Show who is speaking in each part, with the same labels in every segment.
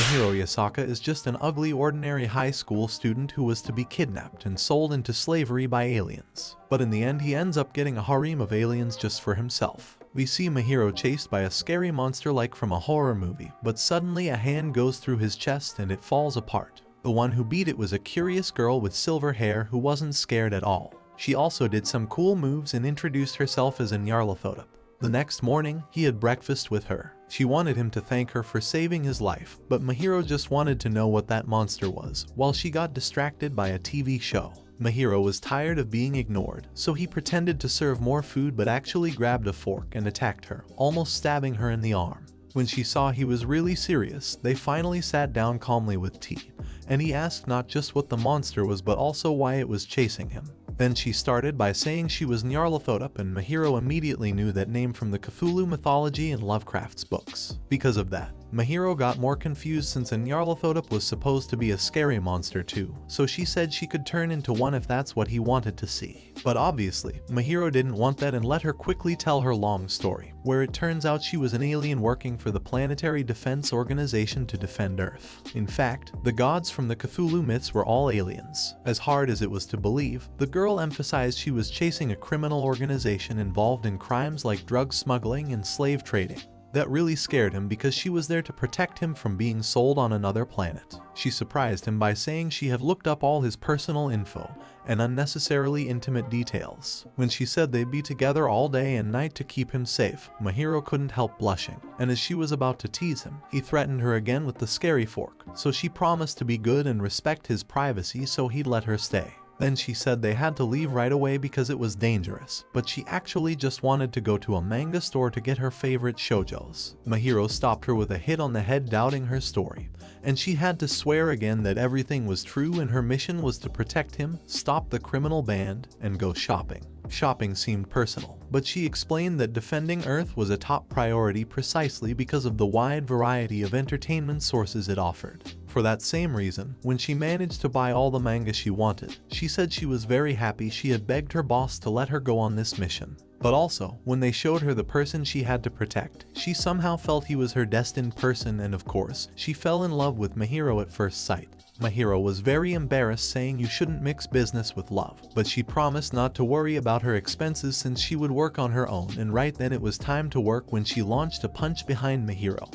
Speaker 1: Mahiro Yasaka is just an ugly ordinary high school student who was to be kidnapped and sold into slavery by aliens. But in the end he ends up getting a harem of aliens just for himself. We see Mahiro chased by a scary monster like from a horror movie, but suddenly a hand goes through his chest and it falls apart. The one who beat it was a curious girl with silver hair who wasn't scared at all. She also did some cool moves and introduced herself as a Nyarlathotep. The next morning, he had breakfast with her. She wanted him to thank her for saving his life, but Mahiro just wanted to know what that monster was, while she got distracted by a TV show. Mahiro was tired of being ignored, so he pretended to serve more food but actually grabbed a fork and attacked her, almost stabbing her in the arm. When she saw he was really serious, they finally sat down calmly with tea, and he asked not just what the monster was but also why it was chasing him. Then she started by saying she was Nyarlathotep, and Mahiro immediately knew that name from the Cthulhu mythology and Lovecraft's books. Because of that, Mahiro got more confused since a Nyarlathotep was supposed to be a scary monster too, so she said she could turn into one if that's what he wanted to see. But obviously, Mahiro didn't want that and let her quickly tell her long story, where it turns out she was an alien working for the Planetary Defense Organization to defend Earth. In fact, the gods from the Cthulhu myths were all aliens. As hard as it was to believe, the girl emphasized she was chasing a criminal organization involved in crimes like drug smuggling and slave trading. That really scared him because she was there to protect him from being sold on another planet. She surprised him by saying she had looked up all his personal info and unnecessarily intimate details. When she said they'd be together all day and night to keep him safe, Mahiro couldn't help blushing, and as she was about to tease him, he threatened her again with the scary fork, so she promised to be good and respect his privacy so he'd let her stay. Then she said they had to leave right away because it was dangerous, but she actually just wanted to go to a manga store to get her favorite shoujos. Mahiro stopped her with a hit on the head, doubting her story, and she had to swear again that everything was true and her mission was to protect him, stop the criminal band, and go shopping. Shopping seemed personal, but she explained that defending Earth was a top priority precisely because of the wide variety of entertainment sources it offered. For that same reason, when she managed to buy all the manga she wanted, she said she was very happy she had begged her boss to let her go on this mission. But also, when they showed her the person she had to protect, she somehow felt he was her destined person, and of course, she fell in love with Mahiro at first sight. Mahiro was very embarrassed, saying you shouldn't mix business with love, but she promised not to worry about her expenses since she would work on her own, and right then it was time to work when she launched a punch behind Mahiro,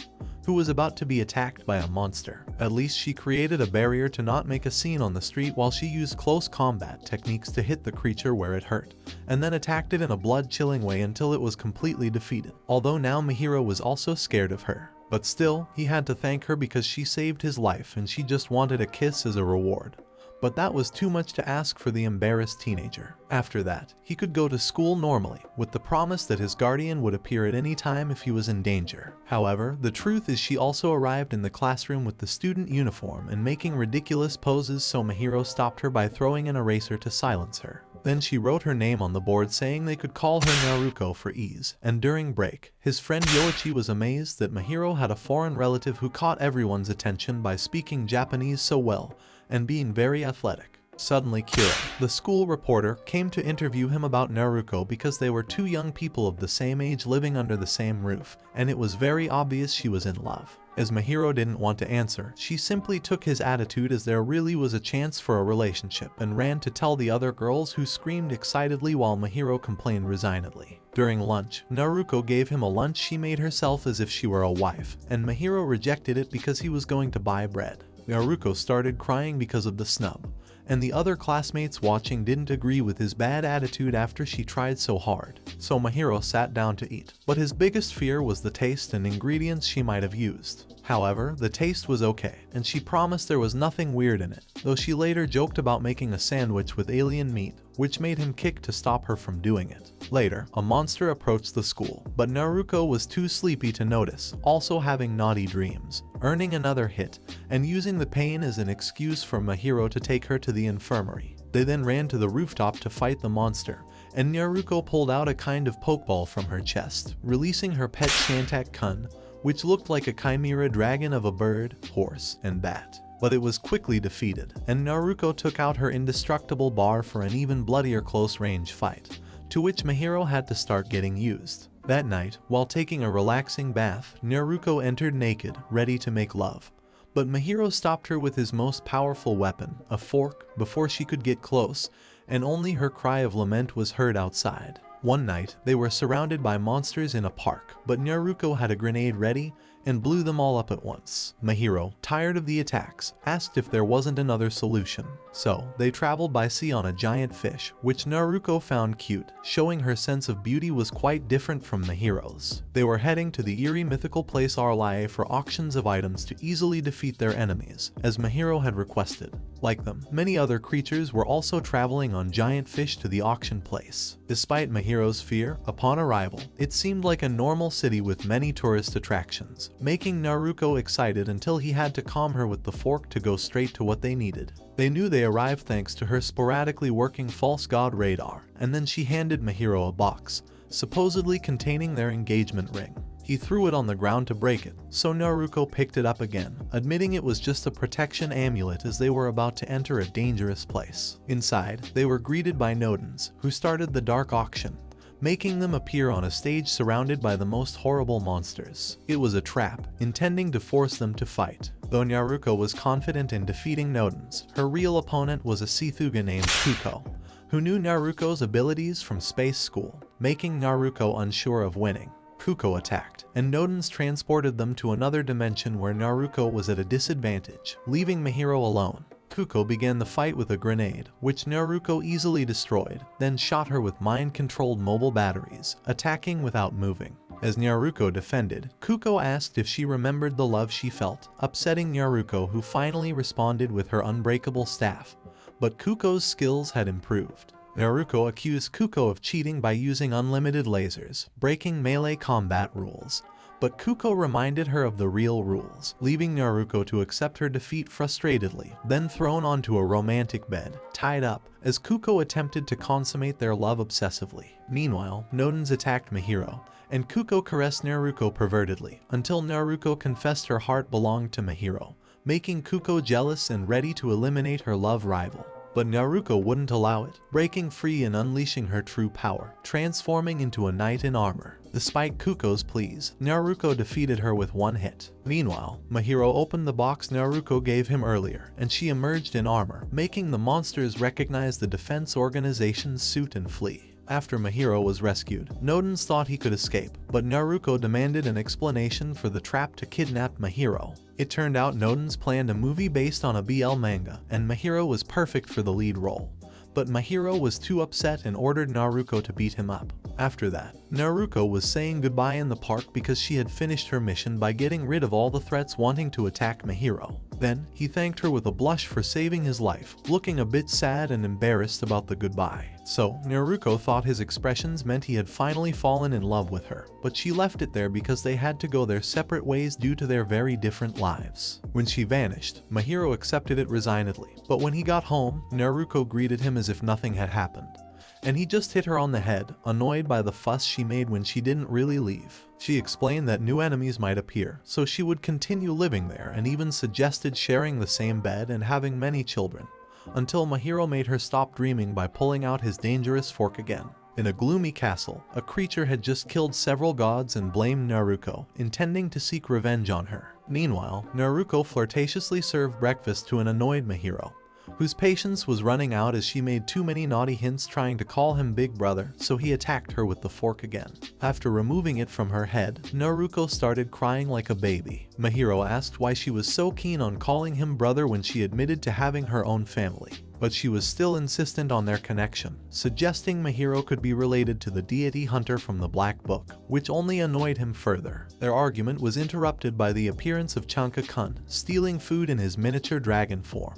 Speaker 1: who was about to be attacked by a monster. At least she created a barrier to not make a scene on the street while she used close combat techniques to hit the creature where it hurt, and then attacked it in a blood-chilling way until it was completely defeated. Although now Mahiro was also scared of her. But still, he had to thank her because she saved his life and she just wanted a kiss as a reward. But that was too much to ask for the embarrassed teenager. After that, he could go to school normally, with the promise that his guardian would appear at any time if he was in danger. However, the truth is she also arrived in the classroom with the student uniform and making ridiculous poses, so Mahiro stopped her by throwing an eraser to silence her. Then she wrote her name on the board saying they could call her Naruko for ease, and during break, his friend Yoichi was amazed that Mahiro had a foreign relative who caught everyone's attention by speaking Japanese so well and being very athletic. Suddenly Kira, the school reporter, came to interview him about Naruko because they were two young people of the same age living under the same roof, and it was very obvious she was in love. As Mahiro didn't want to answer, she simply took his attitude as there really was a chance for a relationship and ran to tell the other girls, who screamed excitedly while Mahiro complained resignedly. During lunch, Naruko gave him a lunch she made herself as if she were a wife, and Mahiro rejected it because he was going to buy bread. Naruko started crying because of the snub, and the other classmates watching didn't agree with his bad attitude after she tried so hard. So Mahiro sat down to eat, but his biggest fear was the taste and ingredients she might have used. However, the taste was okay, and she promised there was nothing weird in it, though she later joked about making a sandwich with alien meat, which made him kick to stop her from doing it. Later, a monster approached the school, but Naruko was too sleepy to notice, also having naughty dreams, earning another hit, and using the pain as an excuse for Mahiro to take her to the infirmary. They then ran to the rooftop to fight the monster, and Naruko pulled out a kind of pokeball from her chest, releasing her pet Shantak-kun, which looked like a chimera dragon of a bird, horse, and bat. But it was quickly defeated, and Naruko took out her indestructible bar for an even bloodier close-range fight, to which Mahiro had to start getting used. That night, while taking a relaxing bath, Naruko entered naked, ready to make love. But Mahiro stopped her with his most powerful weapon, a fork, before she could get close, and only her cry of lament was heard outside. One night, they were surrounded by monsters in a park, but Naruko had a grenade ready and blew them all up at once. Mahiro, tired of the attacks, asked if there wasn't another solution. So, they traveled by sea on a giant fish, which Naruko found cute, showing her sense of beauty was quite different from Mahiro's. They were heading to the eerie mythical place Arlie for auctions of items to easily defeat their enemies, as Mahiro had requested. Like them, many other creatures were also traveling on giant fish to the auction place. Despite Mahiro's fear, upon arrival, it seemed like a normal city with many tourist attractions, making Naruko excited until he had to calm her with the fork to go straight to what they needed. They knew they arrived thanks to her sporadically working false god radar, and then she handed Mahiro a box, supposedly containing their engagement ring. He threw it on the ground to break it, so Naruko picked it up again, admitting it was just a protection amulet as they were about to enter a dangerous place. Inside, they were greeted by Nodens, who started the dark auction, making them appear on a stage surrounded by the most horrible monsters. It was a trap, intending to force them to fight. Though Naruko was confident in defeating Nodens, her real opponent was a Sithuga named Kuko, who knew Naruko's abilities from space school, making Naruko unsure of winning. Kuko attacked, and Nodens transported them to another dimension where Naruko was at a disadvantage, leaving Mahiro alone. Kuko began the fight with a grenade, which Naruko easily destroyed, then shot her with mind-controlled mobile batteries, attacking without moving. As Naruko defended, Kuko asked if she remembered the love she felt, upsetting Naruko, who finally responded with her unbreakable staff. But Kuko's skills had improved. Naruko accused Kuko of cheating by using unlimited lasers, breaking melee combat rules. But Kuko reminded her of the real rules, leaving Naruko to accept her defeat frustratedly, then thrown onto a romantic bed, tied up, as Kuko attempted to consummate their love obsessively. Meanwhile, Nodens attacked Mahiro, and Kuko caressed Naruko pervertedly, until Naruko confessed her heart belonged to Mahiro, making Kuko jealous and ready to eliminate her love rival. But Naruko wouldn't allow it, breaking free and unleashing her true power, transforming into a knight in armor. Despite Kuko's pleas, Naruko defeated her with one hit. Meanwhile, Mahiro opened the box Naruko gave him earlier, and she emerged in armor, making the monsters recognize the defense organization's suit and flee. After Mahiro was rescued, Nodens thought he could escape, but Naruko demanded an explanation for the trap to kidnap Mahiro. It turned out Nodens planned a movie based on a BL manga, and Mahiro was perfect for the lead role. But Mahiro was too upset and ordered Naruko to beat him up. After that, Naruko was saying goodbye in the park because she had finished her mission by getting rid of all the threats wanting to attack Mahiro. Then, he thanked her with a blush for saving his life, looking a bit sad and embarrassed about the goodbye. So, Naruko thought his expressions meant he had finally fallen in love with her, but she left it there because they had to go their separate ways due to their very different lives. When she vanished, Mahiro accepted it resignedly, but when he got home, Naruko greeted him as if nothing had happened. And he just hit her on the head, annoyed by the fuss she made when she didn't really leave. She explained that new enemies might appear, so she would continue living there, and even suggested sharing the same bed and having many children, until Mahiro made her stop dreaming by pulling out his dangerous fork again. In a gloomy castle, a creature had just killed several gods and blamed Naruko, intending to seek revenge on her. Meanwhile, Naruko flirtatiously served breakfast to an annoyed Mahiro, whose patience was running out as she made too many naughty hints trying to call him big brother, so he attacked her with the fork again. After removing it from her head, Naruko started crying like a baby. Mahiro asked why she was so keen on calling him brother when she admitted to having her own family, but she was still insistent on their connection, suggesting Mahiro could be related to the deity hunter from the Black Book, which only annoyed him further. Their argument was interrupted by the appearance of Chanka-kun, stealing food in his miniature dragon form,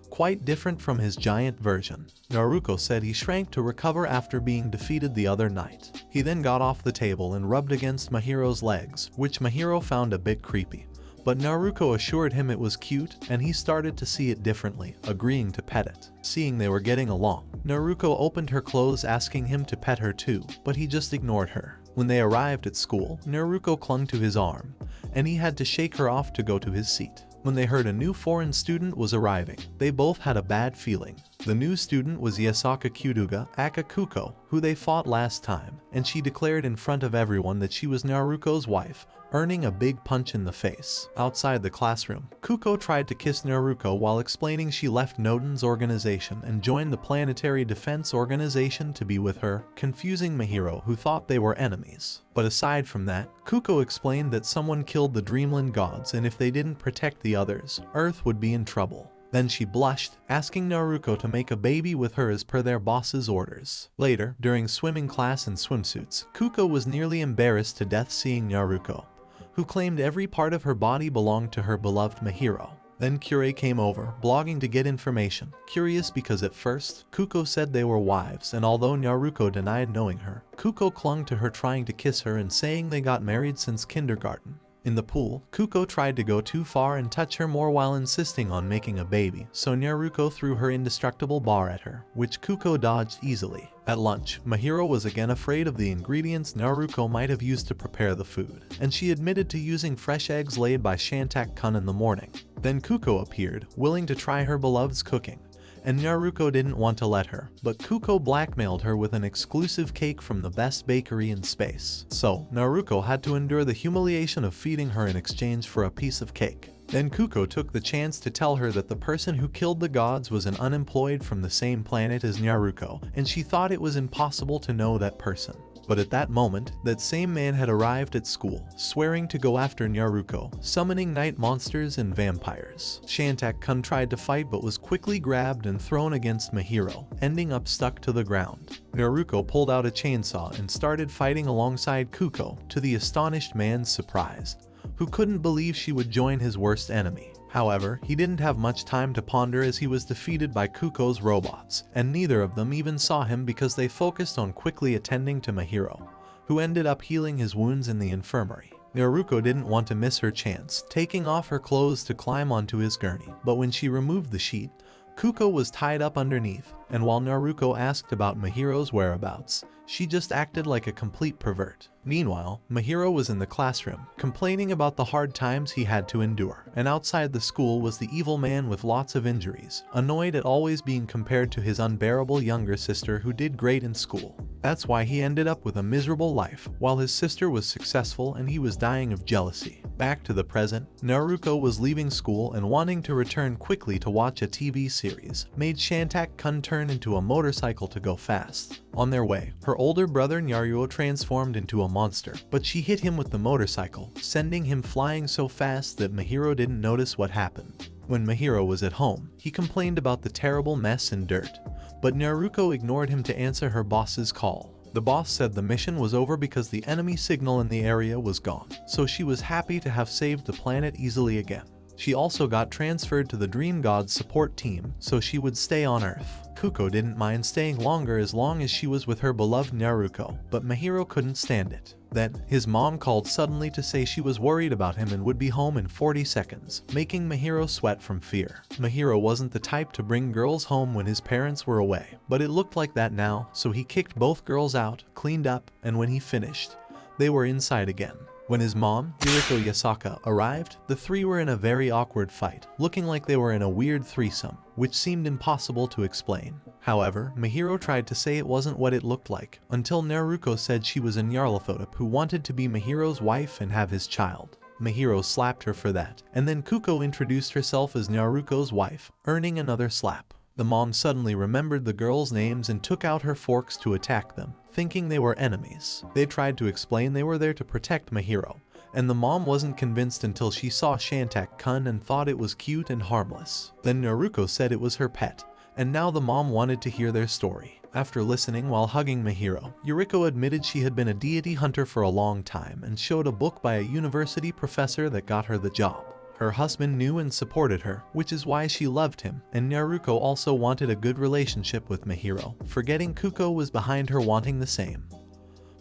Speaker 1: quite different from his giant version. Naruko said he shrank to recover after being defeated the other night. He then got off the table and rubbed against Mahiro's legs, which Mahiro found a bit creepy. But Naruko assured him it was cute, and he started to see it differently, agreeing to pet it. Seeing they were getting along, Naruko opened her clothes asking him to pet her too, but he just ignored her. When they arrived at school, Naruko clung to his arm, and he had to shake her off to go to his seat. When they heard a new foreign student was arriving, they both had a bad feeling. The new student was Yasaka Kyuduga, aka Kuko, who they fought last time, and she declared in front of everyone that she was Naruko's wife, earning a big punch in the face. Outside the classroom, Kuko tried to kiss Naruko while explaining she left Noden's organization and joined the Planetary Defense Organization to be with her, confusing Mahiro, who thought they were enemies. But aside from that, Kuko explained that someone killed the Dreamland gods, and if they didn't protect the others, Earth would be in trouble. Then she blushed, asking Naruko to make a baby with her as per their boss's orders. Later, during swimming class in swimsuits, Kuko was nearly embarrassed to death seeing Naruko, who claimed every part of her body belonged to her beloved Mahiro. Then Kure came over, blogging to get information, curious because at first, Kuko said they were wives, and although Naruko denied knowing her, Kuko clung to her, trying to kiss her and saying they got married since kindergarten. In the pool, Kuko tried to go too far and touch her more while insisting on making a baby, so Naruko threw her indestructible bar at her, which Kuko dodged easily. At lunch, Mahiro was again afraid of the ingredients Naruko might have used to prepare the food, and she admitted to using fresh eggs laid by Shantak-kun in the morning. Then Kuko appeared, willing to try her beloved's cooking, and Naruko didn't want to let her, but Kuko blackmailed her with an exclusive cake from the best bakery in space. So, Naruko had to endure the humiliation of feeding her in exchange for a piece of cake. Then Kuko took the chance to tell her that the person who killed the gods was an unemployed from the same planet as Naruko, and she thought it was impossible to know that person. But at that moment, that same man had arrived at school, swearing to go after Naruko, summoning night monsters and vampires. Shantak-kun tried to fight but was quickly grabbed and thrown against Mahiro, ending up stuck to the ground. Naruko pulled out a chainsaw and started fighting alongside Kuko, to the astonished man's surprise, who couldn't believe she would join his worst enemy. However, he didn't have much time to ponder as he was defeated by Kuko's robots, and neither of them even saw him because they focused on quickly attending to Mahiro, who ended up healing his wounds in the infirmary. Naruko didn't want to miss her chance, taking off her clothes to climb onto his gurney, but when she removed the sheet, Kuko was tied up underneath, and while Naruko asked about Mahiro's whereabouts, she just acted like a complete pervert. Meanwhile, Mahiro was in the classroom, complaining about the hard times he had to endure, and outside the school was the evil man with lots of injuries, annoyed at always being compared to his unbearable younger sister who did great in school. That's why he ended up with a miserable life, while his sister was successful and he was dying of jealousy. Back to the present, Naruko was leaving school and wanting to return quickly to watch a TV series, made Shantak-kun turn into a motorcycle to go fast. On their way, her older brother Nyaruo transformed into a monster, but she hit him with the motorcycle, sending him flying so fast that Mahiro didn't notice what happened. When Mahiro was at home, he complained about the terrible mess and dirt, but Naruko ignored him to answer her boss's call. The boss said the mission was over because the enemy signal in the area was gone, so she was happy to have saved the planet easily again. She also got transferred to the Dream God's support team, so she would stay on Earth. Kuko didn't mind staying longer as long as she was with her beloved Naruko, but Mahiro couldn't stand it. Then, his mom called suddenly to say she was worried about him and would be home in 40 seconds, making Mahiro sweat from fear. Mahiro wasn't the type to bring girls home when his parents were away, but it looked like that now, so he kicked both girls out, cleaned up, and when he finished, they were inside again. When his mom, Yuriko Yasaka, arrived, the three were in a very awkward fight, looking like they were in a weird threesome, which seemed impossible to explain. However, Mahiro tried to say it wasn't what it looked like, until Naruko said she was a Nyarlathotep who wanted to be Mahiro's wife and have his child. Mahiro slapped her for that, and then Kuko introduced herself as Naruko's wife, earning another slap. The mom suddenly remembered the girls' names and took out her forks to attack them, thinking they were enemies. They tried to explain they were there to protect Mahiro, and the mom wasn't convinced until she saw Shantak-kun and thought it was cute and harmless. Then Naruko said it was her pet, and now the mom wanted to hear their story. After listening while hugging Mahiro, Yuriko admitted she had been a deity hunter for a long time and showed a book by a university professor that got her the job. Her husband knew and supported her, which is why she loved him, and Naruko also wanted a good relationship with Mahiro, forgetting Kuko was behind her wanting the same,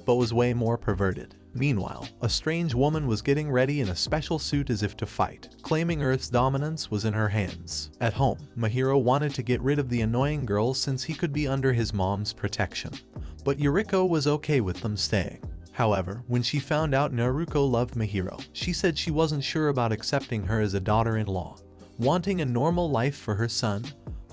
Speaker 1: but was way more perverted. Meanwhile, a strange woman was getting ready in a special suit as if to fight, claiming Earth's dominance was in her hands. At home, Mahiro wanted to get rid of the annoying girls since he could be under his mom's protection, but Yuriko was okay with them staying. However, when she found out Naruko loved Mahiro, she said she wasn't sure about accepting her as a daughter-in-law. Wanting a normal life for her son,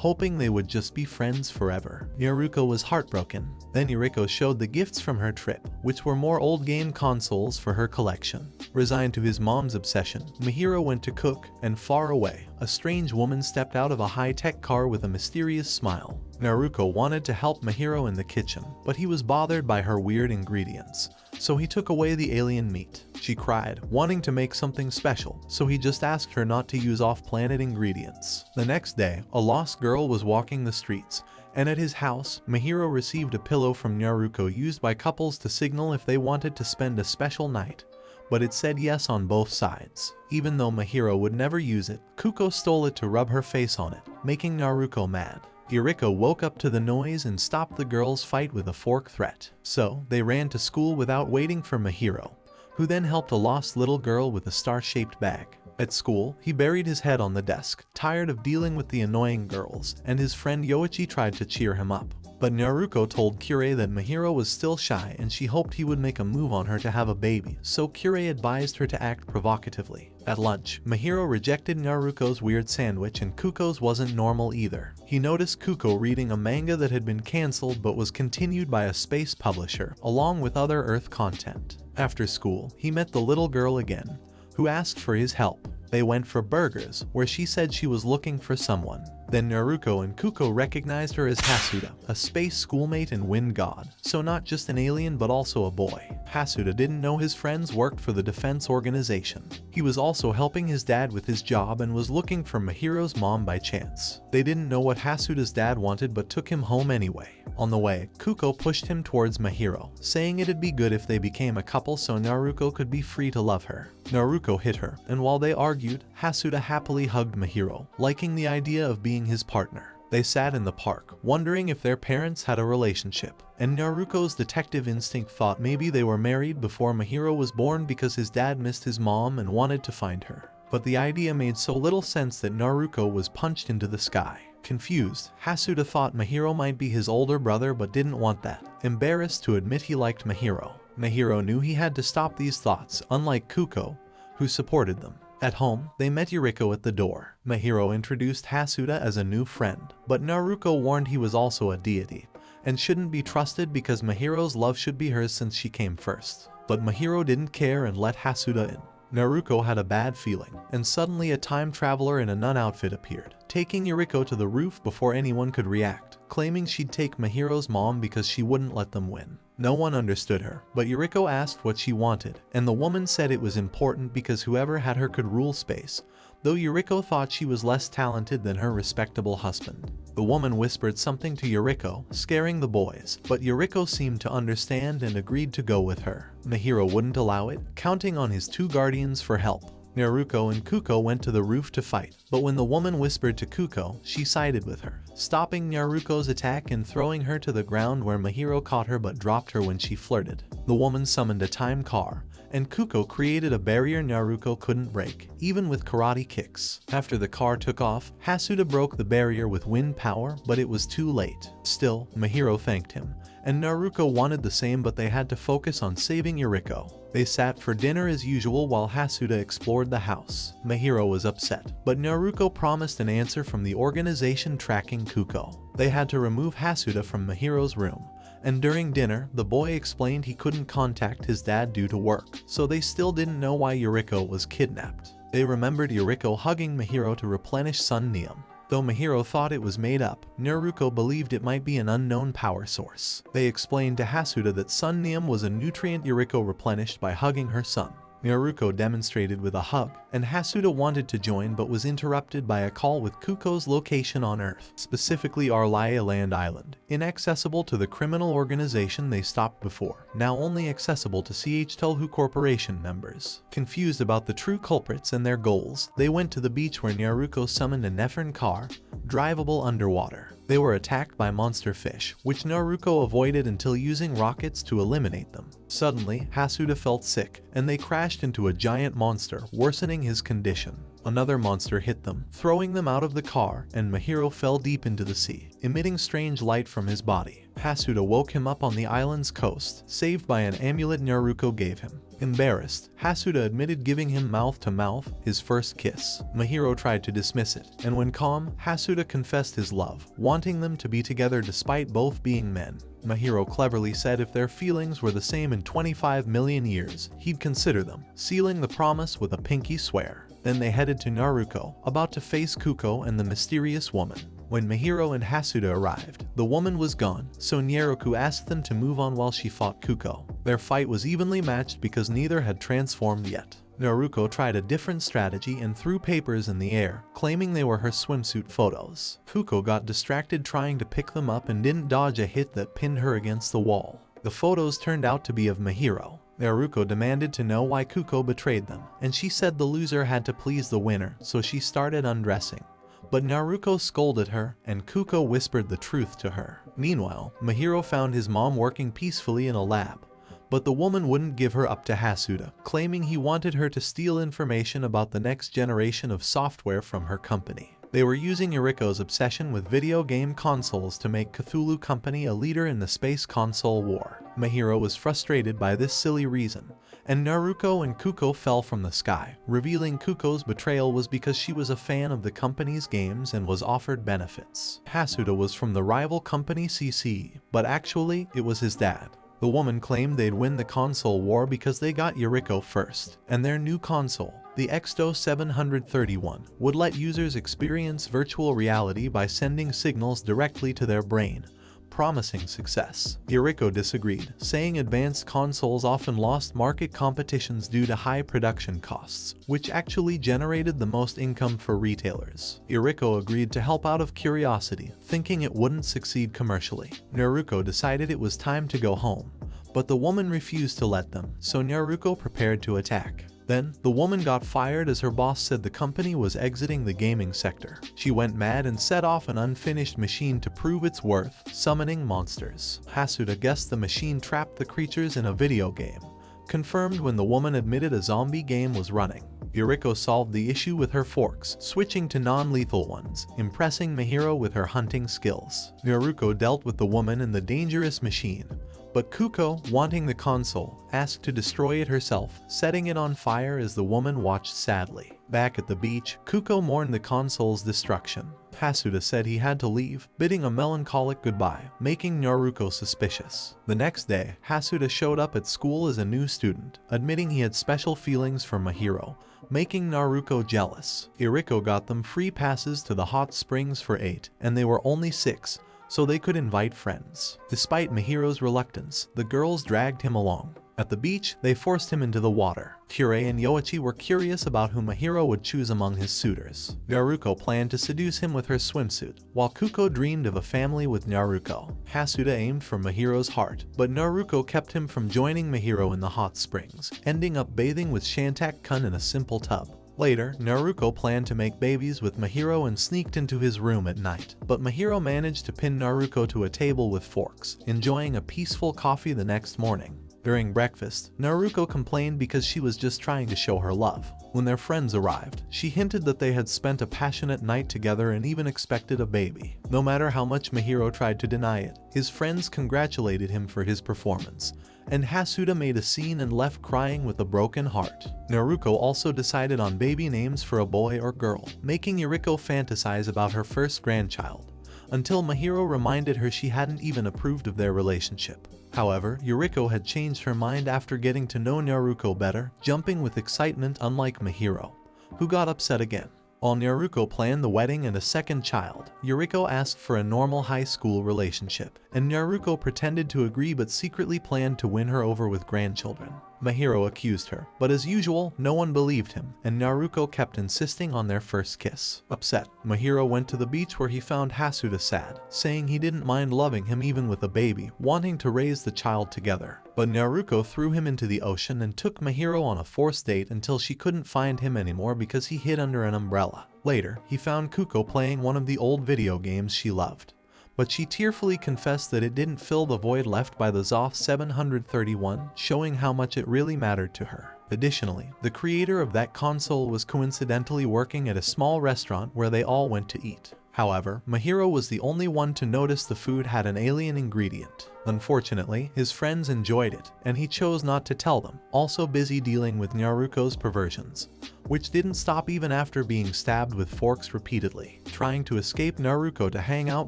Speaker 1: hoping they would just be friends forever. Naruko was heartbroken. Then Yuriko showed the gifts from her trip, which were more old game consoles for her collection. Resigned to his mom's obsession, Mahiro went to cook, and far away, a strange woman stepped out of a high-tech car with a mysterious smile. Naruko wanted to help Mahiro in the kitchen, but he was bothered by her weird ingredients, so he took away the alien meat. She cried, wanting to make something special, so he just asked her not to use off-planet ingredients. The next day, a lost girl was walking the streets, and at his house, Mahiro received a pillow from Naruko used by couples to signal if they wanted to spend a special night, but it said yes on both sides. Even though Mahiro would never use it, Kuko stole it to rub her face on it, making Naruko mad. Yuriko woke up to the noise and stopped the girls' fight with a fork threat. So, they ran to school without waiting for Mahiro, who then helped a lost little girl with a star-shaped bag. At school, he buried his head on the desk, tired of dealing with the annoying girls, and his friend Yoichi tried to cheer him up. But Naruko told Kure that Mahiro was still shy and she hoped he would make a move on her to have a baby, so Kure advised her to act provocatively. At lunch, Mahiro rejected Naruko's weird sandwich and Kuko's wasn't normal either. He noticed Kuko reading a manga that had been cancelled but was continued by a space publisher, along with other Earth content. After school, he met the little girl again, who asked for his help. They went for burgers, where she said she was looking for someone. Then Naruko and Kuko recognized her as Hasuda, a space schoolmate and wind god, so not just an alien but also a boy. Hasuda didn't know his friends worked for the defense organization. He was also helping his dad with his job and was looking for Mahiro's mom by chance. They didn't know what Hasuda's dad wanted but took him home anyway. On the way, Kuko pushed him towards Mahiro, saying it'd be good if they became a couple so Naruko could be free to love her. Naruko hit her, and while they argued, Hasuda happily hugged Mahiro, liking the idea of being his partner. They sat in the park, wondering if their parents had a relationship, and Naruko's detective instinct thought maybe they were married before Mahiro was born because his dad missed his mom and wanted to find her. But the idea made so little sense that Naruko was punched into the sky. Confused, Hasuda thought Mahiro might be his older brother but didn't want that. Embarrassed to admit he liked Mahiro, Mahiro knew he had to stop these thoughts, unlike Kuko, who supported them. At home, they met Yuriko at the door. Mahiro introduced Hasuda as a new friend, but Naruko warned he was also a deity, and shouldn't be trusted because Mahiro's love should be hers since she came first. But Mahiro didn't care and let Hasuda in. Naruko had a bad feeling, and suddenly a time traveler in a nun outfit appeared, taking Yuriko to the roof before anyone could react, claiming she'd take Mahiro's mom because she wouldn't let them win. No one understood her, but Yuriko asked what she wanted, and the woman said it was important because whoever had her could rule space, though Yuriko thought she was less talented than her respectable husband. The woman whispered something to Yuriko, scaring the boys, but Yuriko seemed to understand and agreed to go with her. Mahiro wouldn't allow it, counting on his two guardians for help. Naruko and Kuko went to the roof to fight, but when the woman whispered to Kuko, she sided with her, stopping Naruko's attack and throwing her to the ground where Mahiro caught her but dropped her when she flirted. The woman summoned a time car, and Kuko created a barrier Naruko couldn't break, even with karate kicks. After the car took off, Hasuda broke the barrier with wind power, but it was too late. Still, Mahiro thanked him, and Naruko wanted the same but they had to focus on saving Yuriko. They sat for dinner as usual while Hasuda explored the house. Mahiro was upset, but Naruko promised an answer from the organization tracking Kuko. They had to remove Hasuda from Mahiro's room, and during dinner, the boy explained he couldn't contact his dad due to work, so they still didn't know why Yuriko was kidnapped. They remembered Yuriko hugging Mahiro to replenish Sun Neum. Though Mahiro thought it was made up, Naruko believed it might be an unknown power source. They explained to Hasuda that Sun Neum was a nutrient Yuriko replenished by hugging her son. Naruko demonstrated with a hug, and Hasuda wanted to join but was interrupted by a call with Kuko's location on Earth, specifically Arlaia Land Island, inaccessible to the criminal organization they stopped before, now only accessible to CH Telhu Corporation members. Confused about the true culprits and their goals, they went to the beach where Naruko summoned a Nephrin car, drivable underwater. They were attacked by monster fish, which Naruko avoided until using rockets to eliminate them. Suddenly, Hasuda felt sick, and they crashed into a giant monster, worsening his condition. Another monster hit them, throwing them out of the car, and Mahiro fell deep into the sea, emitting strange light from his body. Hasuda woke him up on the island's coast, saved by an amulet Naruko gave him. Embarrassed, Hasuda admitted giving him mouth-to-mouth his first kiss. Mahiro tried to dismiss it, and when calm, Hasuda confessed his love, wanting them to be together despite both being men. Mahiro cleverly said if their feelings were the same in 25 million years, he'd consider them, sealing the promise with a pinky swear. Then they headed to Naruko, about to face Kuko and the mysterious woman. When Mahiro and Hasuda arrived, the woman was gone, so Naruko asked them to move on while she fought Kuko. Their fight was evenly matched because neither had transformed yet. Naruko tried a different strategy and threw papers in the air, claiming they were her swimsuit photos. Kuko got distracted trying to pick them up and didn't dodge a hit that pinned her against the wall. The photos turned out to be of Mahiro. Naruko demanded to know why Kuko betrayed them, and she said the loser had to please the winner, so she started undressing. But Naruko scolded her, and Kuko whispered the truth to her. Meanwhile, Mahiro found his mom working peacefully in a lab. But the woman wouldn't give her up to Hasuda, claiming he wanted her to steal information about the next generation of software from her company. They were using Yuriko's obsession with video game consoles to make Cthulhu Company a leader in the space console war. Mahiro was frustrated by this silly reason, and Naruko and Kuko fell from the sky, revealing Kuko's betrayal was because she was a fan of the company's games and was offered benefits. Hasuda was from the rival company CC, but actually it was his dad. The woman claimed they'd win the console war because they got Yuriko first, and their new console, the Exto 731, would let users experience virtual reality by sending signals directly to their brain, promising success. Yuriko disagreed, saying advanced consoles often lost market competitions due to high production costs, which actually generated the most income for retailers. Yuriko agreed to help out of curiosity, thinking it wouldn't succeed commercially. Naruko decided it was time to go home, but the woman refused to let them, so Naruko prepared to attack. Then, the woman got fired as her boss said the company was exiting the gaming sector. She went mad and set off an unfinished machine to prove its worth, summoning monsters. Hasuda guessed the machine trapped the creatures in a video game, confirmed when the woman admitted a zombie game was running. Yuriko solved the issue with her forks, switching to non-lethal ones, impressing Mahiro with her hunting skills. Naruko dealt with the woman and the dangerous machine, but Kuko, wanting the console, asked to destroy it herself, setting it on fire as the woman watched sadly. Back at the beach, Kuko mourned the console's destruction. Hasuda said he had to leave, bidding a melancholic goodbye, making Naruko suspicious. The next day, Hasuda showed up at school as a new student, admitting he had special feelings for Mahiro, making Naruko jealous. Yuriko got them free passes to the hot springs for 8, and they were only 6, so they could invite friends. Despite Mahiro's reluctance, the girls dragged him along. At the beach, they forced him into the water. Kirei and Yoichi were curious about who Mahiro would choose among his suitors. Naruko planned to seduce him with her swimsuit, while Kuko dreamed of a family with Naruko. Hasuda aimed for Mahiro's heart, but Naruko kept him from joining Mahiro in the hot springs, ending up bathing with Shantak-kun in a simple tub. Later, Naruko planned to make babies with Mahiro and sneaked into his room at night, but Mahiro managed to pin Naruko to a table with forks, enjoying a peaceful coffee the next morning. During breakfast, Naruko complained because she was just trying to show her love. When their friends arrived, she hinted that they had spent a passionate night together and even expected a baby. No matter how much Mahiro tried to deny it, his friends congratulated him for his performance, and Hasuda made a scene and left crying with a broken heart. Naruko also decided on baby names for a boy or girl, making Yuriko fantasize about her first grandchild, until Mahiro reminded her she hadn't even approved of their relationship. However, Yuriko had changed her mind after getting to know Naruko better, jumping with excitement unlike Mahiro, who got upset again. While Naruko planned the wedding and a second child, Yuriko asked for a normal high school relationship, and Naruko pretended to agree but secretly planned to win her over with grandchildren. Mahiro accused her, but as usual, no one believed him, and Naruko kept insisting on their first kiss. Upset, Mahiro went to the beach where he found Hasuda sad, saying he didn't mind loving him even with a baby, wanting to raise the child together. But Naruko threw him into the ocean and took Mahiro on a forced date until she couldn't find him anymore because he hid under an umbrella. Later, he found Kuko playing one of the old video games she loved, but she tearfully confessed that it didn't fill the void left by the Zoth 731, showing how much it really mattered to her. Additionally, the creator of that console was coincidentally working at a small restaurant where they all went to eat. However, Mahiro was the only one to notice the food had an alien ingredient. Unfortunately, his friends enjoyed it, and he chose not to tell them, also busy dealing with Naruko's perversions, which didn't stop even after being stabbed with forks repeatedly. Trying to escape Naruko to hang out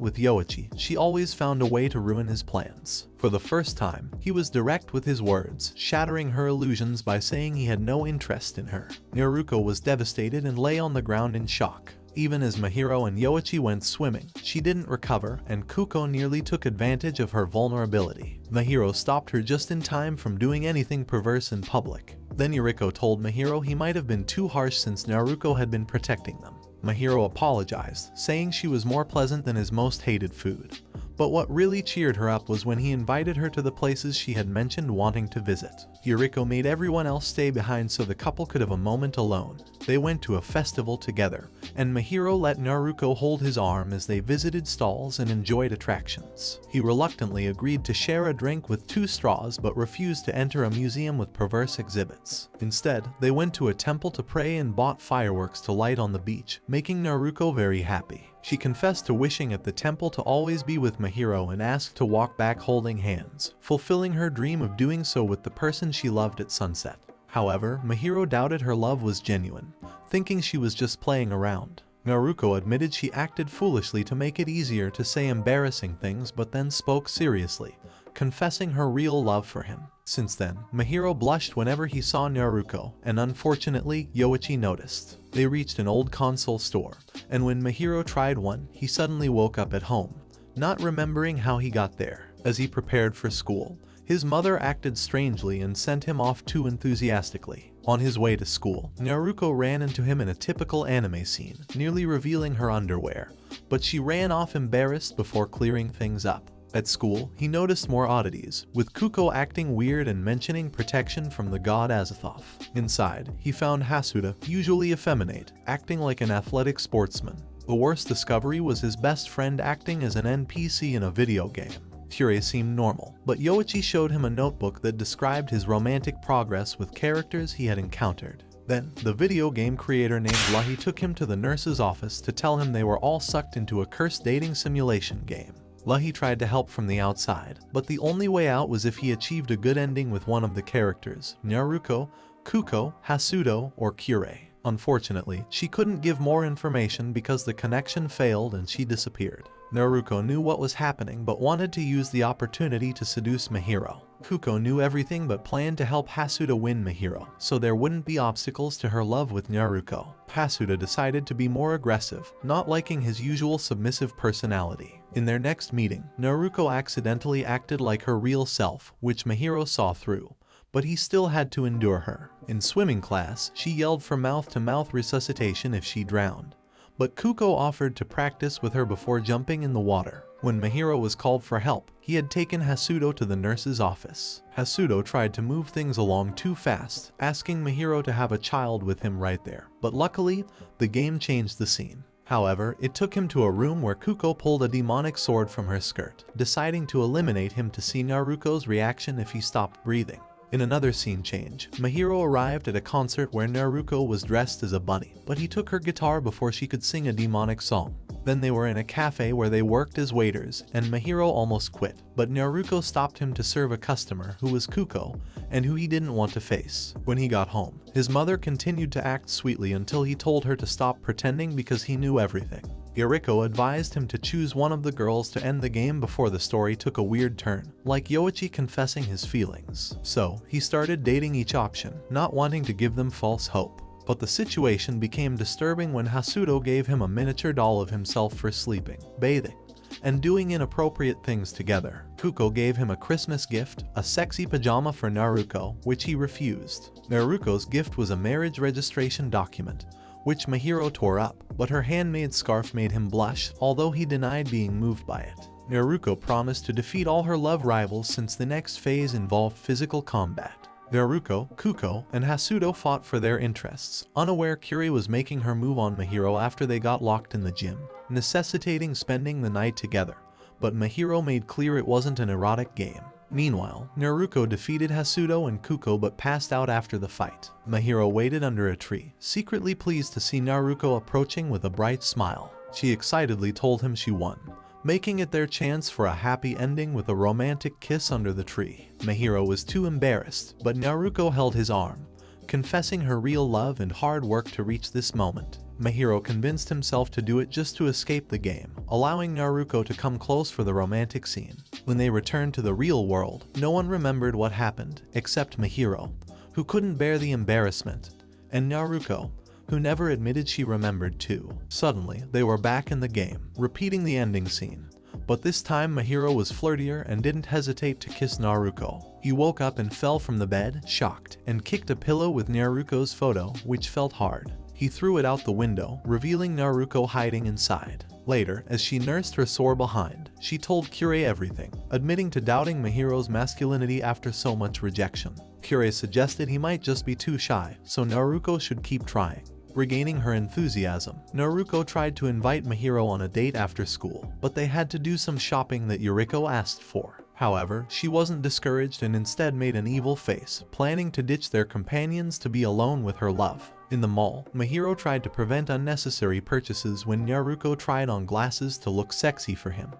Speaker 1: with Yoichi, she always found a way to ruin his plans. For the first time, he was direct with his words, shattering her illusions by saying he had no interest in her. Naruko was devastated and lay on the ground in shock. Even as Mahiro and Yoichi went swimming, she didn't recover, and Kuko nearly took advantage of her vulnerability. Mahiro stopped her just in time from doing anything perverse in public. Then Yuriko told Mahiro he might have been too harsh since Naruko had been protecting them. Mahiro apologized, saying she was more pleasant than his most hated food. But what really cheered her up was when he invited her to the places she had mentioned wanting to visit. Yuriko made everyone else stay behind so the couple could have a moment alone. They went to a festival together, and Mahiro let Naruko hold his arm as they visited stalls and enjoyed attractions. He reluctantly agreed to share a drink with 2 straws but refused to enter a museum with perverse exhibits. Instead, they went to a temple to pray and bought fireworks to light on the beach, making Naruko very happy. She confessed to wishing at the temple to always be with Mahiro and asked to walk back holding hands, fulfilling her dream of doing so with the person she loved at sunset. However, Mahiro doubted her love was genuine, thinking she was just playing around. Naruko admitted she acted foolishly to make it easier to say embarrassing things but then spoke seriously, confessing her real love for him. Since then, Mahiro blushed whenever he saw Naruko, and unfortunately, Yoichi noticed. They reached an old console store, and when Mahiro tried one, he suddenly woke up at home, not remembering how he got there. As he prepared for school, his mother acted strangely and sent him off too enthusiastically. On his way to school, Naruko ran into him in a typical anime scene, nearly revealing her underwear, but she ran off embarrassed before clearing things up. At school, he noticed more oddities, with Kuko acting weird and mentioning protection from the god Azathoth. Inside, he found Hasuda, usually effeminate, acting like an athletic sportsman. The worst discovery was his best friend acting as an NPC in a video game. Ture seemed normal, but Yoichi showed him a notebook that described his romantic progress with characters he had encountered. Then, the video game creator named Lahi took him to the nurse's office to tell him they were all sucked into a cursed dating simulation game. Lahi tried to help from the outside, but the only way out was if he achieved a good ending with one of the characters, Naruko, Kuko, Hasudo, or Kure. Unfortunately, she couldn't give more information because the connection failed and she disappeared. Naruko knew what was happening but wanted to use the opportunity to seduce Mahiro. Kuko knew everything but planned to help Hasuda win Mahiro, so there wouldn't be obstacles to her love with Naruko. Hasuda decided to be more aggressive, not liking his usual submissive personality. In their next meeting, Naruko accidentally acted like her real self, which Mahiro saw through, but he still had to endure her. In swimming class, she yelled for mouth-to-mouth resuscitation if she drowned, but Kuko offered to practice with her before jumping in the water. When Mahiro was called for help, he had taken Hasudo to the nurse's office. Hasudo tried to move things along too fast, asking Mahiro to have a child with him right there, but luckily, the game changed the scene. However, it took him to a room where Kuko pulled a demonic sword from her skirt, deciding to eliminate him to see Naruko's reaction if he stopped breathing. In another scene change, Mahiro arrived at a concert where Naruko was dressed as a bunny, but he took her guitar before she could sing a demonic song. Then they were in a cafe where they worked as waiters, and Mahiro almost quit, but Naruko stopped him to serve a customer who was Kuko, and who he didn't want to face. When he got home, his mother continued to act sweetly until he told her to stop pretending because he knew everything. Yuriko advised him to choose one of the girls to end the game before the story took a weird turn, like Yoichi confessing his feelings. So, he started dating each option, not wanting to give them false hope. But the situation became disturbing when Hasudo gave him a miniature doll of himself for sleeping, bathing, and doing inappropriate things together. Kuko gave him a Christmas gift, a sexy pajama for Naruko, which he refused. Naruko's gift was a marriage registration document, which Mahiro tore up, but her handmade scarf made him blush, although he denied being moved by it. Naruko promised to defeat all her love rivals since the next phase involved physical combat. Naruko, Kuko, and Hasudo fought for their interests, unaware Kuri was making her move on Mahiro after they got locked in the gym, necessitating spending the night together, but Mahiro made clear it wasn't an erotic game. Meanwhile, Naruko defeated Hasudo and Kuko but passed out after the fight. Mahiro waited under a tree, secretly pleased to see Naruko approaching with a bright smile. She excitedly told him she won, making it their chance for a happy ending with a romantic kiss under the tree. Mahiro was too embarrassed, but Naruko held his arm, confessing her real love and hard work to reach this moment. Mahiro convinced himself to do it just to escape the game, allowing Naruko to come close for the romantic scene. When they returned to the real world, no one remembered what happened, except Mahiro, who couldn't bear the embarrassment, and Naruko, who never admitted she remembered too. Suddenly, they were back in the game, repeating the ending scene. But this time Mahiro was flirtier and didn't hesitate to kiss Naruko. He woke up and fell from the bed, shocked, and kicked a pillow with Naruko's photo, which felt hard. He threw it out the window, revealing Naruko hiding inside. Later, as she nursed her sore behind, she told Kure everything, admitting to doubting Mahiro's masculinity after so much rejection. Kure suggested he might just be too shy, so Naruko should keep trying. Regaining her enthusiasm, Naruko tried to invite Mahiro on a date after school, but they had to do some shopping that Yuriko asked for. However, she wasn't discouraged and instead made an evil face, planning to ditch their companions to be alone with her love. In the mall, Mahiro tried to prevent unnecessary purchases when Naruko tried on glasses to look sexy for him,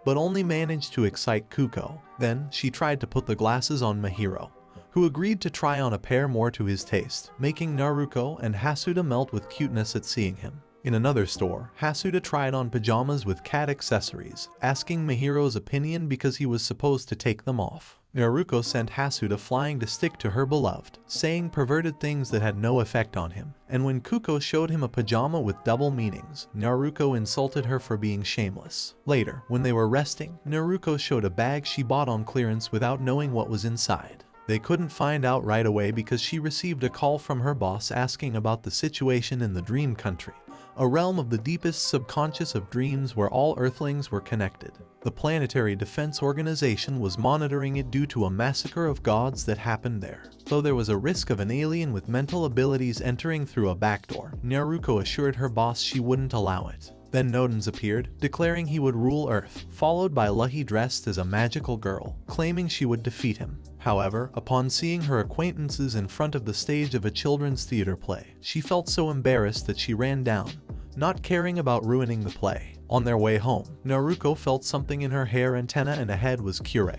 Speaker 1: but only managed to excite Kuko. Then, she tried to put the glasses on Mahiro, who agreed to try on a pair more to his taste, making Naruko and Hasuda melt with cuteness at seeing him. In another store, Hasuda tried on pajamas with cat accessories, asking Mahiro's opinion because he was supposed to take them off. Naruko sent Hasuda flying to stick to her beloved, saying perverted things that had no effect on him. And when Kuko showed him a pajama with double meanings, Naruko insulted her for being shameless. Later, when they were resting, Naruko showed a bag she bought on clearance without knowing what was inside. They couldn't find out right away because she received a call from her boss asking about the situation in the Dream Country, a realm of the deepest subconscious of dreams where all Earthlings were connected. The Planetary Defense Organization was monitoring it due to a massacre of gods that happened there. Though there was a risk of an alien with mental abilities entering through a backdoor, Naruko assured her boss she wouldn't allow it. Then Nodens appeared, declaring he would rule Earth, followed by Lucky dressed as a magical girl, claiming she would defeat him. However, upon seeing her acquaintances in front of the stage of a children's theater play, she felt so embarrassed that she ran down, not caring about ruining the play. On their way home, Naruko felt something in her hair antenna and ahead was Kure,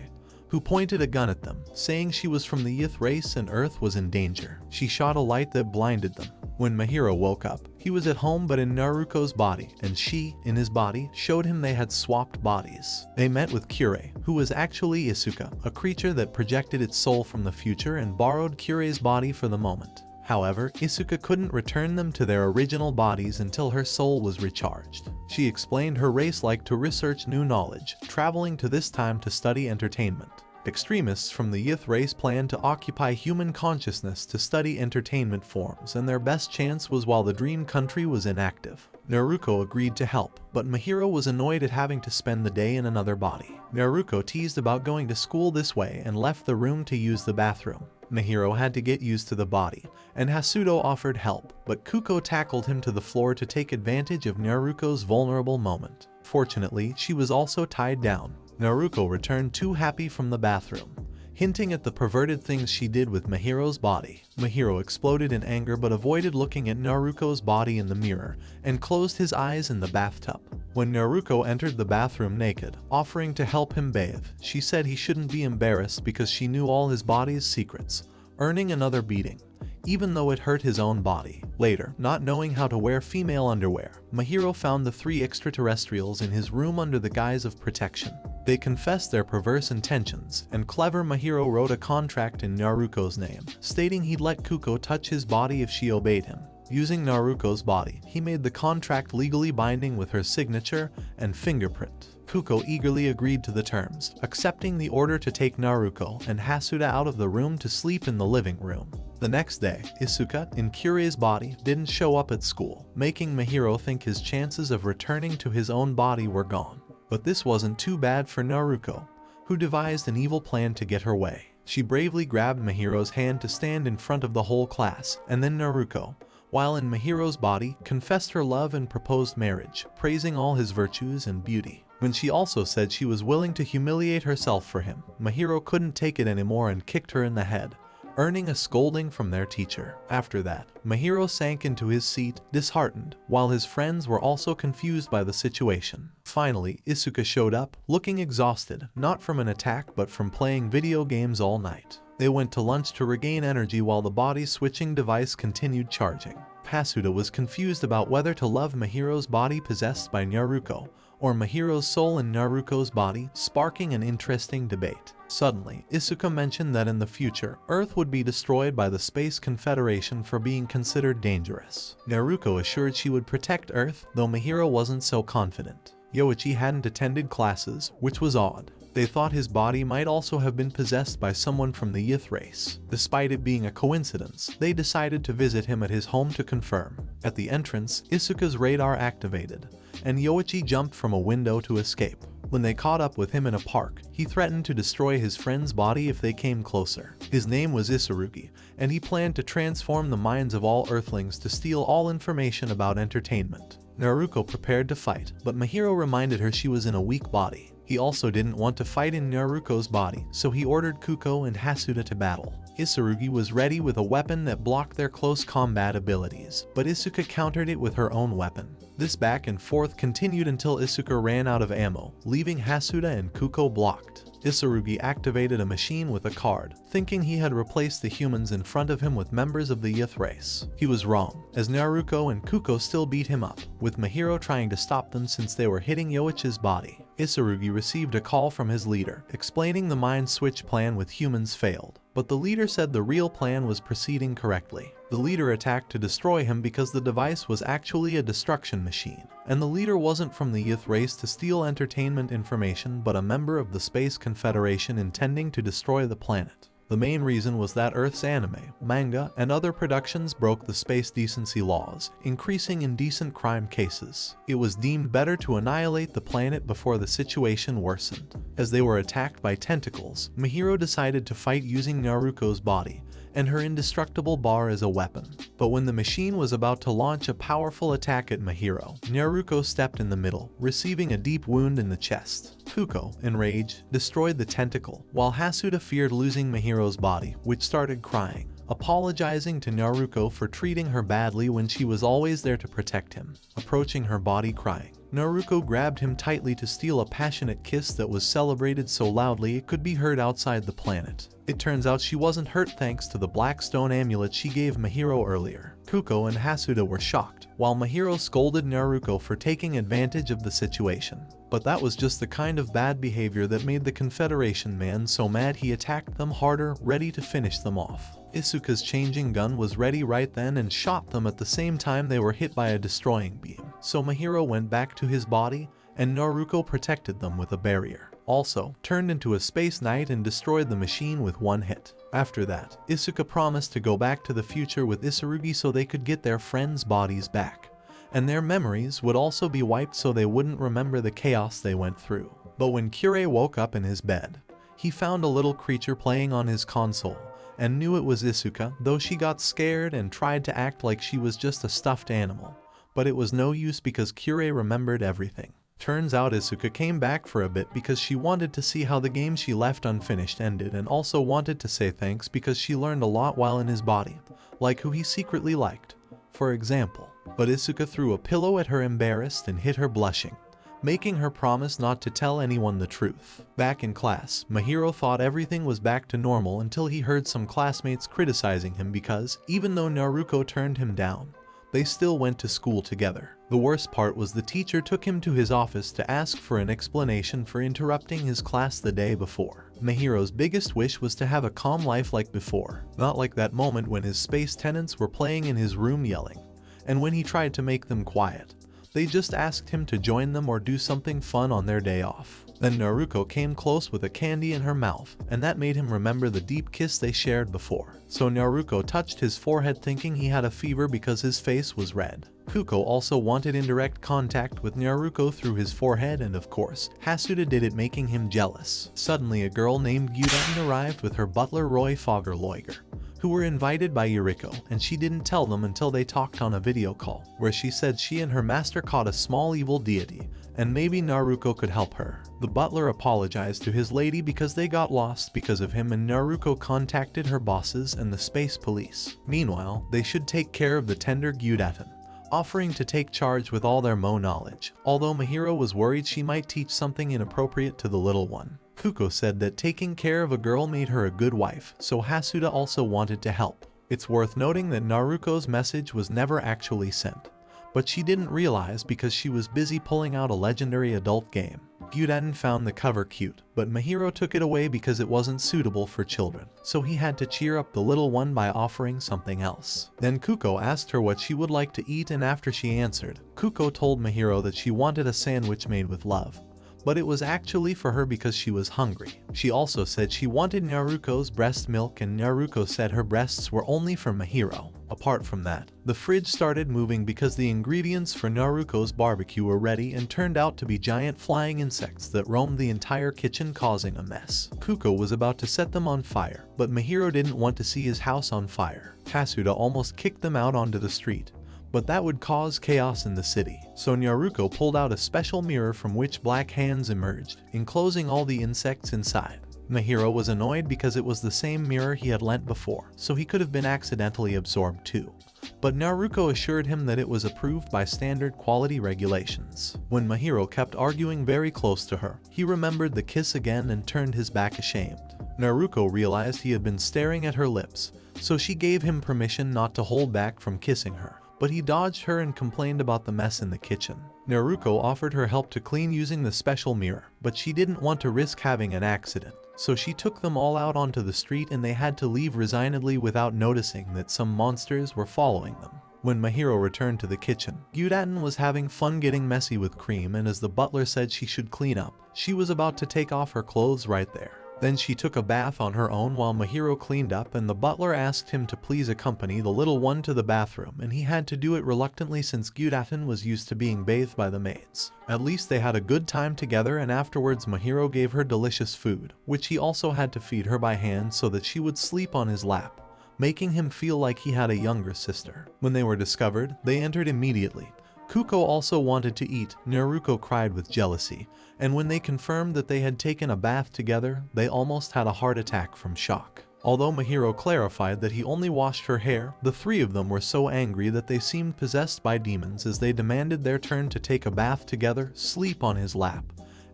Speaker 1: who pointed a gun at them, saying she was from the Yth race and Earth was in danger. She shot a light that blinded them. When Mahiro woke up, he was at home but in Naruko's body, and she, in his body, showed him they had swapped bodies. They met with Kure, who was actually Isuka, a creature that projected its soul from the future and borrowed Kure's body for the moment. However, Isuka couldn't return them to their original bodies until her soul was recharged. She explained her race liked to research new knowledge, traveling to this time to study entertainment. Extremists from the Yth race planned to occupy human consciousness to study entertainment forms, and their best chance was while the Dream Country was inactive. Naruko agreed to help, but Mahiro was annoyed at having to spend the day in another body. Naruko teased about going to school this way and left the room to use the bathroom. Mahiro had to get used to the body, and Hasudo offered help, but Kuko tackled him to the floor to take advantage of Naruko's vulnerable moment. Fortunately, she was also tied down. Naruko returned too happy from the bathroom, hinting at the perverted things she did with Mahiro's body. Mahiro exploded in anger but avoided looking at Naruko's body in the mirror and closed his eyes in the bathtub. When Naruko entered the bathroom naked, offering to help him bathe, she said he shouldn't be embarrassed because she knew all his body's secrets, earning another beating, even though it hurt his own body. Later, not knowing how to wear female underwear, Mahiro found the 3 extraterrestrials in his room under the guise of protection. They confessed their perverse intentions, and clever Mahiro wrote a contract in Naruko's name, stating he'd let Kuko touch his body if she obeyed him. Using Naruko's body, he made the contract legally binding with her signature and fingerprint. Kuko eagerly agreed to the terms, accepting the order to take Naruko and Hasuda out of the room to sleep in the living room. The next day, Isuka, in Kure's body, didn't show up at school, making Mahiro think his chances of returning to his own body were gone. But this wasn't too bad for Naruko, who devised an evil plan to get her way. She bravely grabbed Mahiro's hand to stand in front of the whole class, and then Naruko, while in Mahiro's body, confessed her love and proposed marriage, praising all his virtues and beauty. When she also said she was willing to humiliate herself for him, Mahiro couldn't take it anymore and kicked her in the head, earning a scolding from their teacher. After that, Mahiro sank into his seat, disheartened, while his friends were also confused by the situation. Finally, Isuka showed up, looking exhausted, not from an attack but from playing video games all night. They went to lunch to regain energy while the body-switching device continued charging. Hasuda was confused about whether to love Mahiro's body possessed by Naruko, or Mahiro's soul in Naruko's body, sparking an interesting debate. Suddenly, Isuka mentioned that in the future, Earth would be destroyed by the Space Confederation for being considered dangerous. Naruko assured she would protect Earth, though Mahiro wasn't so confident. Yoichi hadn't attended classes, which was odd. They thought his body might also have been possessed by someone from the Yth race. Despite it being a coincidence, they decided to visit him at his home to confirm. At the entrance, Isuka's radar activated, and Yoichi jumped from a window to escape. When they caught up with him in a park, he threatened to destroy his friend's body if they came closer. His name was Isurugi, and he planned to transform the minds of all Earthlings to steal all information about entertainment. Naruko prepared to fight, but Mahiro reminded her she was in a weak body. He also didn't want to fight in Naruko's body, so he ordered Kuko and Hasuda to battle. Isurugi was ready with a weapon that blocked their close combat abilities, but Isuka countered it with her own weapon. This back and forth continued until Isuka ran out of ammo, leaving Hasuda and Kuko blocked. Isurugi activated a machine with a card, thinking he had replaced the humans in front of him with members of the Yth race. He was wrong, as Naruko and Kuko still beat him up, with Mahiro trying to stop them since they were hitting Yoichi's body. Isurugi received a call from his leader, explaining the mind switch plan with humans failed, but the leader said the real plan was proceeding correctly. The leader attacked to destroy him because the device was actually a destruction machine, and the leader wasn't from the Yth race to steal entertainment information but a member of the Space Confederation intending to destroy the planet. The main reason was that Earth's anime, manga, and other productions broke the space decency laws, increasing indecent crime cases. It was deemed better to annihilate the planet before the situation worsened. As they were attacked by tentacles, Mahiro decided to fight using Naruko's body and her indestructible bar as a weapon. But when the machine was about to launch a powerful attack at Mahiro, Naruko stepped in the middle, receiving a deep wound in the chest. Kuko, enraged, destroyed the tentacle, while Hasuda feared losing Mahiro's body, which started crying, apologizing to Naruko for treating her badly when she was always there to protect him. Approaching her body crying, Naruko grabbed him tightly to steal a passionate kiss that was celebrated so loudly it could be heard outside the planet. It turns out she wasn't hurt thanks to the black stone amulet she gave Mahiro earlier. Kuko and Hasuda were shocked, while Mahiro scolded Naruko for taking advantage of the situation. But that was just the kind of bad behavior that made the Confederation man so mad he attacked them harder, ready to finish them off. Isuka's changing gun was ready right then and shot them at the same time they were hit by a destroying beam. So Mahiro went back to his body, and Naruko protected them with a barrier. Also, turned into a space knight and destroyed the machine with one hit. After that, Isuka promised to go back to the future with Isurugi so they could get their friends' bodies back, and their memories would also be wiped so they wouldn't remember the chaos they went through. But when Kirei woke up in his bed, he found a little creature playing on his console, and knew it was Isuka, though she got scared and tried to act like she was just a stuffed animal. But it was no use because Kirei remembered everything. Turns out Isuka came back for a bit because she wanted to see how the game she left unfinished ended, and also wanted to say thanks because she learned a lot while in his body, like who he secretly liked, for example. But Isuka threw a pillow at her embarrassed and hit her blushing, making her promise not to tell anyone the truth. Back in class, Mahiro thought everything was back to normal until he heard some classmates criticizing him because, even though Naruko turned him down, they still went to school together. The worst part was the teacher took him to his office to ask for an explanation for interrupting his class the day before. Mahiro's biggest wish was to have a calm life like before, not like that moment when his space tenants were playing in his room yelling, and when he tried to make them quiet, they just asked him to join them or do something fun on their day off. Then Naruko came close with a candy in her mouth, and that made him remember the deep kiss they shared before. So Naruko touched his forehead thinking he had a fever because his face was red. Kuko also wanted indirect contact with Naruko through his forehead, and of course, Hasuda did it, making him jealous. Suddenly a girl named Gyuden arrived with her butler Roy Foggerloiger, who were invited by Yuriko, and she didn't tell them until they talked on a video call, where she said she and her master caught a small evil deity, and maybe Naruko could help her. The butler apologized to his lady because they got lost because of him, and Naruko contacted her bosses and the space police. Meanwhile, they should take care of the tender Gyudaten, offering to take charge with all their Mo knowledge, although Mahiro was worried she might teach something inappropriate to the little one. Kuko said that taking care of a girl made her a good wife, so Hasuda also wanted to help. It's worth noting that Naruko's message was never actually sent, but she didn't realize because she was busy pulling out a legendary adult game. Gyudaten found the cover cute, but Mahiro took it away because it wasn't suitable for children, so he had to cheer up the little one by offering something else. Then Kuko asked her what she would like to eat, and after she answered, Kuko told Mahiro that she wanted a sandwich made with love, but it was actually for her because she was hungry. She also said she wanted Naruko's breast milk, and Naruko said her breasts were only for Mahiro. Apart from that, the fridge started moving because the ingredients for Naruko's barbecue were ready and turned out to be giant flying insects that roamed the entire kitchen, causing a mess. Kuko was about to set them on fire, but Mahiro didn't want to see his house on fire. Hasuda almost kicked them out onto the street, but that would cause chaos in the city. So Naruko pulled out a special mirror from which black hands emerged, enclosing all the insects inside. Mahiro was annoyed because it was the same mirror he had lent before, so he could have been accidentally absorbed too. But Naruko assured him that it was approved by standard quality regulations. When Mahiro kept arguing very close to her, he remembered the kiss again and turned his back ashamed. Naruko realized he had been staring at her lips, so she gave him permission not to hold back from kissing her. But he dodged her and complained about the mess in the kitchen. Naruko offered her help to clean using the special mirror, but she didn't want to risk having an accident. So she took them all out onto the street, and they had to leave resignedly without noticing that some monsters were following them. When Mahiro returned to the kitchen, Gyudaten was having fun getting messy with cream, and as the butler said she should clean up, she was about to take off her clothes right there. Then she took a bath on her own while Mahiro cleaned up, and the butler asked him to please accompany the little one to the bathroom, and he had to do it reluctantly since Gyudaten was used to being bathed by the maids. At least they had a good time together, and afterwards Mahiro gave her delicious food, which he also had to feed her by hand so that she would sleep on his lap, making him feel like he had a younger sister. When they were discovered, they entered immediately. Kuko also wanted to eat. Naruko cried with jealousy, and when they confirmed that they had taken a bath together, they almost had a heart attack from shock. Although Mahiro clarified that he only washed her hair, the three of them were so angry that they seemed possessed by demons as they demanded their turn to take a bath together, sleep on his lap,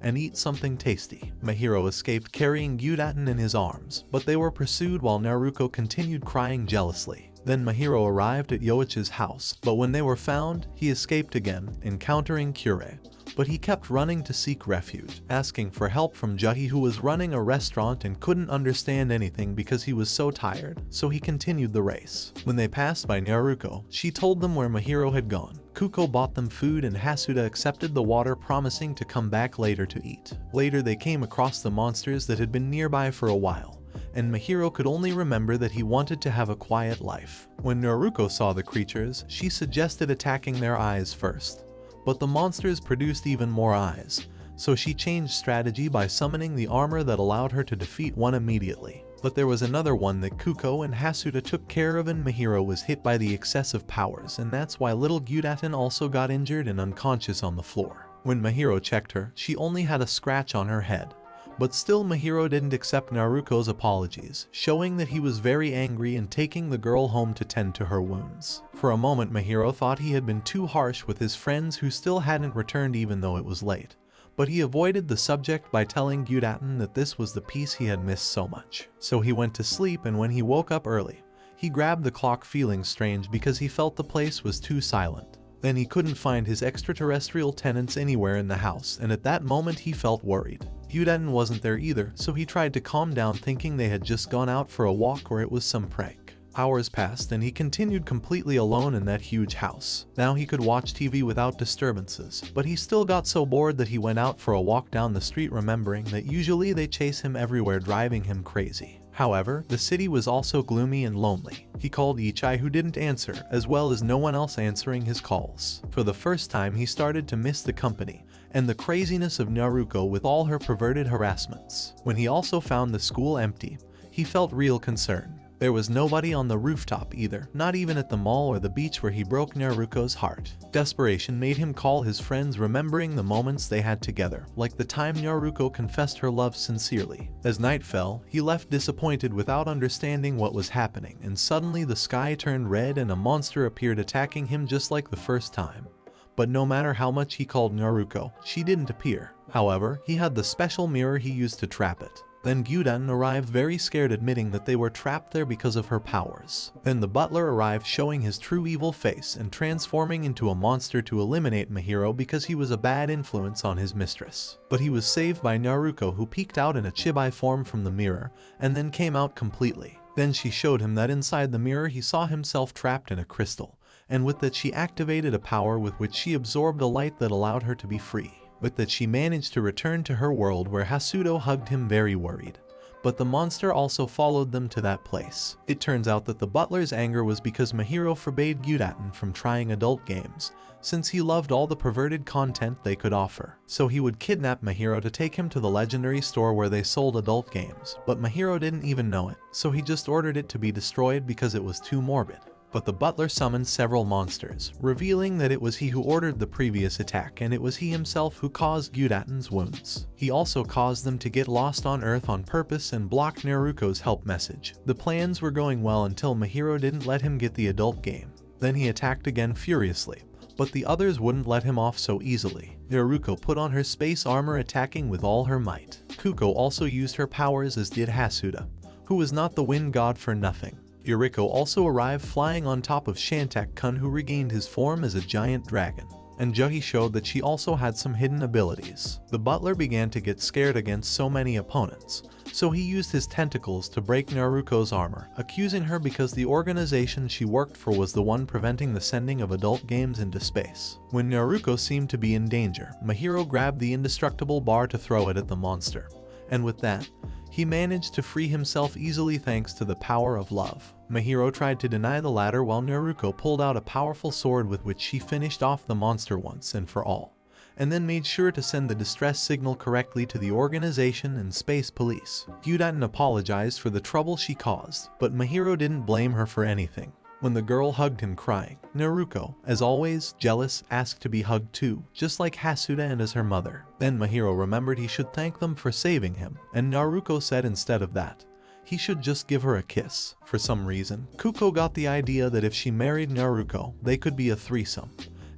Speaker 1: and eat something tasty. Mahiro escaped carrying Gyudaten in his arms, but they were pursued while Naruko continued crying jealously. Then Mahiro arrived at Yoichi's house, but when they were found, he escaped again, encountering Kure. But he kept running to seek refuge, asking for help from Juhi, who was running a restaurant and couldn't understand anything because he was so tired, so he continued the race. When they passed by Naruko, she told them where Mahiro had gone. Kuko bought them food, and Hasuda accepted the water, promising to come back later to eat. Later they came across the monsters that had been nearby for a while, and Mahiro could only remember that he wanted to have a quiet life. When Naruko saw the creatures, she suggested attacking their eyes first, but the monsters produced even more eyes, so she changed strategy by summoning the armor that allowed her to defeat one immediately. But there was another one that Kuko and Hasuda took care of, and Mahiro was hit by the excessive powers, and that's why little Gyudaten also got injured and unconscious on the floor. When Mahiro checked her, she only had a scratch on her head. But still, Mahiro didn't accept Naruko's apologies, showing that he was very angry and taking the girl home to tend to her wounds. For a moment, Mahiro thought he had been too harsh with his friends who still hadn't returned even though it was late. But he avoided the subject by telling Gyudaten that this was the piece he had missed so much. So he went to sleep, and when he woke up early, he grabbed the clock, feeling strange because he felt the place was too silent. Then he couldn't find his extraterrestrial tenants anywhere in the house, and at that moment he felt worried. Gyudaten wasn't there either, so he tried to calm down, thinking they had just gone out for a walk or it was some prank. Hours passed, and he continued completely alone in that huge house. Now he could watch TV without disturbances, but he still got so bored that he went out for a walk down the street, remembering that usually they chase him everywhere, driving him crazy. However, the city was also gloomy and lonely. He called Ichai, who didn't answer, as well as no one else answering his calls. For the first time, he started to miss the company and the craziness of Naruko with all her perverted harassments. When he also found the school empty, he felt real concern, There was nobody on the rooftop either, not even at the mall or the beach where he broke Naruko's heart. Desperation made him call his friends, remembering the moments they had together, like the time Naruko confessed her love sincerely. As night fell, he left disappointed without understanding what was happening, and suddenly the sky turned red and a monster appeared attacking him just like the first time. But no matter how much he called Naruko, she didn't appear. However, he had the special mirror he used to trap it. Then Gyuden arrived, very scared, admitting that they were trapped there because of her powers. Then the butler arrived, showing his true evil face and transforming into a monster to eliminate Mahiro because he was a bad influence on his mistress. But he was saved by Naruko, who peeked out in a chibi form from the mirror and then came out completely. Then she showed him that inside the mirror he saw himself trapped in a crystal, and with that she activated a power with which she absorbed a light that allowed her to be free. With that she managed to return to her world, where Hasuto hugged him, very worried. But the monster also followed them to that place. It turns out that the butler's anger was because Mahiro forbade Gyuden from trying adult games, since he loved all the perverted content they could offer. So he would kidnap Mahiro to take him to the legendary store where they sold adult games, but Mahiro didn't even know it, so he just ordered it to be destroyed because it was too morbid. But the butler summoned several monsters, revealing that it was he who ordered the previous attack, and it was he himself who caused Gyuden's wounds. He also caused them to get lost on Earth on purpose and blocked Naruko's help message. The plans were going well until Mahiro didn't let him get the adult game. Then he attacked again furiously, but the others wouldn't let him off so easily. Naruko put on her space armor, attacking with all her might. Kuko also used her powers, as did Hasuda, who was not the wind god for nothing. Yuriko also arrived, flying on top of Shantak-kun, who regained his form as a giant dragon. And Juhi showed that she also had some hidden abilities. The butler began to get scared against so many opponents, so he used his tentacles to break Naruko's armor, accusing her because the organization she worked for was the one preventing the sending of adult games into space. When Naruko seemed to be in danger, Mahiro grabbed the indestructible bar to throw it at the monster. And with that, he managed to free himself easily thanks to the power of love. Mahiro tried to deny the latter while Naruko pulled out a powerful sword with which she finished off the monster once and for all, and then made sure to send the distress signal correctly to the organization and space police. Gyuden apologized for the trouble she caused, but Mahiro didn't blame her for anything. When the girl hugged him crying, Naruko, as always jealous, asked to be hugged too, just like Hasuda and as her mother. Then Mahiro remembered he should thank them for saving him, and Naruko said instead of that, he should just give her a kiss. For some reason, Kuko got the idea that if she married Naruko, they could be a threesome,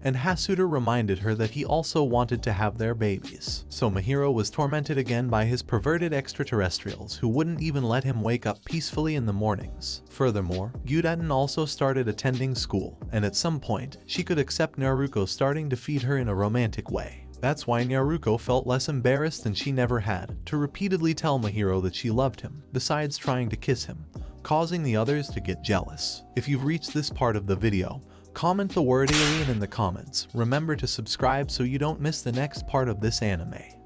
Speaker 1: and Hasuda reminded her that he also wanted to have their babies. So Mahiro was tormented again by his perverted extraterrestrials, who wouldn't even let him wake up peacefully in the mornings. Furthermore, Gyuden also started attending school, and at some point, she could accept Naruko starting to feed her in a romantic way. That's why Naruko felt less embarrassed than she never had to repeatedly tell Mahiro that she loved him, besides trying to kiss him, causing the others to get jealous. If you've reached this part of the video, comment the word alien in the comments. Remember to subscribe so you don't miss the next part of this anime.